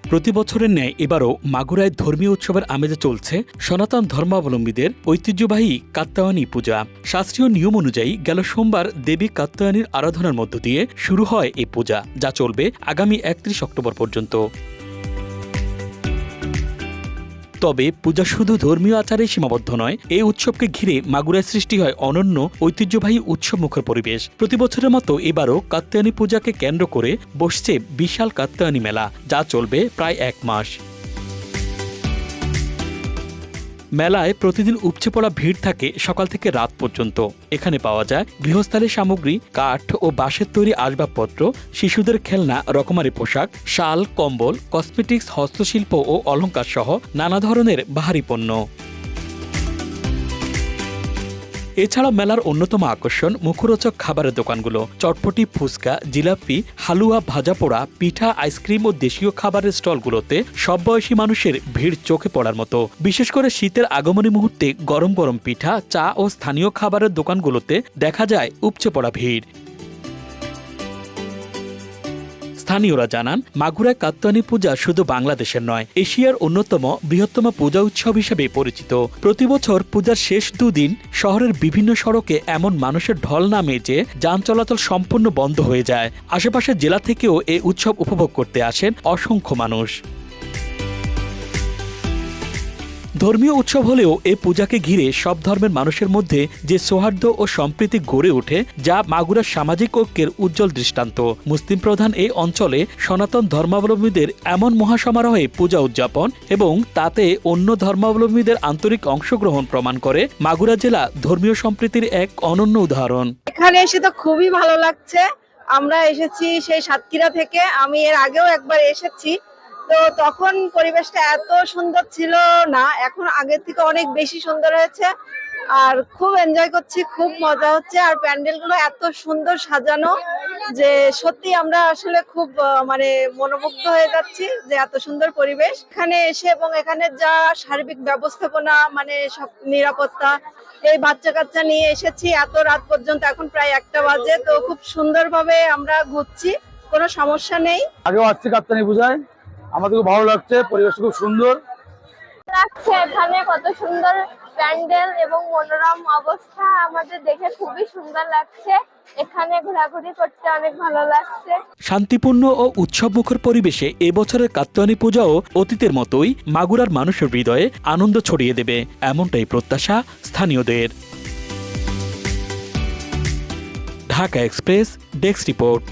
প্রতি বছরের ন্যায় এবারও মাগুরায় ধর্মীয় উৎসবের আমেজে চলছে সনাতন ধর্মাবলম্বীদের ঐতিহ্যবাহী কাত্যায়নী পূজা। শাস্ত্রীয় নিয়ম অনুযায়ী গেল সোমবার দেবী কাত্যায়নীর আরাধনার মধ্য দিয়ে শুরু হয় এই পূজা, যা চলবে আগামী ৩১ অক্টোবর পর্যন্ত। তবে পূজা শুধু ধর্মীয় আচারে সীমাবদ্ধ নয়। এই উৎসবকে ঘিরে মাগুরায় সৃষ্টি হয় অনন্য ঐতিহ্যবাহী উৎসবমুখর পরিবেশ। প্রতি বছরের মতো এবারও কাত্যায়নী পূজাকে কেন্দ্র করে বসছে বিশাল কাত্যায়নী মেলা, যা চলবে প্রায় ১ মাস। মেলায় প্রতিদিন উপচে পড়া ভিড় থাকে সকাল থেকে রাত পর্যন্ত। এখানে পাওয়া যায় গৃহস্থালির সামগ্রী, কাঠ ও বাঁশের তৈরি আসবাবপত্র, শিশুদের খেলনা, রকমারি পোশাক, শাল, কম্বল, কসমেটিক্স, হস্তশিল্প ও অলংকার সহ নানা ধরনের বাহারি পণ্য। এছাড়া মেলার অন্যতম আকর্ষণ মুখরোচক খাবারের দোকানগুলো। চটপটি, ফুচকা, জিলাপি, হালুয়া, ভাজা পোড়া, পিঠা, আইসক্রিম ও দেশীয় খাবারের স্টলগুলোতে সব বয়সী মানুষের ভিড় চোখে পড়ার মতো। বিশেষ করে শীতের আগমনী মুহূর্তে গরম গরম পিঠা, চা ও স্থানীয় খাবারের দোকানগুলোতে দেখা যায় উপচে পড়া ভিড়। স্থানীয়রা জানান, মাগুরায় কাত্যায়নী পূজা শুধু বাংলাদেশের নয়, এশিয়ার অন্যতম বৃহত্তম পূজা উৎসব হিসেবে পরিচিত। প্রতি বছর পূজার শেষ দুদিন শহরের বিভিন্ন সড়কে এমন মানুষের ঢল নামে যে যান চলাচল সম্পূর্ণ বন্ধ হয়ে যায়। আশেপাশের জেলা থেকেও এই উৎসব উপভোগ করতে আসেন অসংখ্য মানুষ। ধর্মীয় উৎসব হলেও এই পূজাকে ঘিরে সব ধর্মের মানুষের মধ্যে যে সৌহার্দ্য ও সম্প্রীতি গড়ে ওঠে, যা মাগুরার সামাজিক ঐক্যের উজ্জ্বল দৃষ্টান্ত। মুসলিম প্রধান এই অঞ্চলে সনাতন ধর্মাবলম্বীদের এমন মহাসমারোহে পূজা উদযাপন এবং তাতে অন্য ধর্মাবলম্বীদের আন্তরিক অংশগ্রহণ প্রমাণ করে মাগুরা জেলা ধর্মীয় সম্প্রীতির এক অনন্য উদাহরণ। এখানে এসে তো খুবই ভালো লাগছে। আমরা এসেছি সেই সাতক্ষীরা থেকে, আমি এর আগেও একবার এসেছি, তো তখন পরিবেশটা এত সুন্দর ছিল না, এখন আগের থেকে অনেক বেশি সুন্দর হয়েছে। আর খুব এনজয় করছি, খুব মজা হচ্ছে। আর প্যান্ডেলগুলো এত সুন্দর সাজানো যে সত্যি আমরা আসলে খুব মানে মনোমুগ্ধ হয়ে যাচ্ছি যে এত সুন্দর পরিবেশ এখানে এসে। এবং এখানে যা সার্বিক ব্যবস্থাপনা, মানে সব নিরাপত্তা, এই বাচ্চা কাচ্চা নিয়ে এসেছি এত রাত পর্যন্ত, এখন প্রায় ১টা বাজে, তো খুব সুন্দরভাবে আমরা ঘুরছি, কোনো সমস্যা নেই। আগেও আসছি কাত্যায়নী পূজায়, আমাদের খুব ভালো লাগছে, পরিবেশ খুব সুন্দর লাগছে। এখানে কত সুন্দর প্যান্ডেল এবং মনোরম অবস্থা, আমাদের দেখে খুবই সুন্দর লাগছে। এখানে ঘোরাঘুরি করতে অনেক ভালো লাগছে। শান্তিপূর্ণ ও উৎসবমুখর পরিবেশে এবছরের কাত্যায়নী পূজাও অতীতের মতোই মাগুরার মানুষের হৃদয়ে আনন্দ ছড়িয়ে দেবে, এমনটাই প্রত্যাশা স্থানীয়দের। Dhaka express desk report.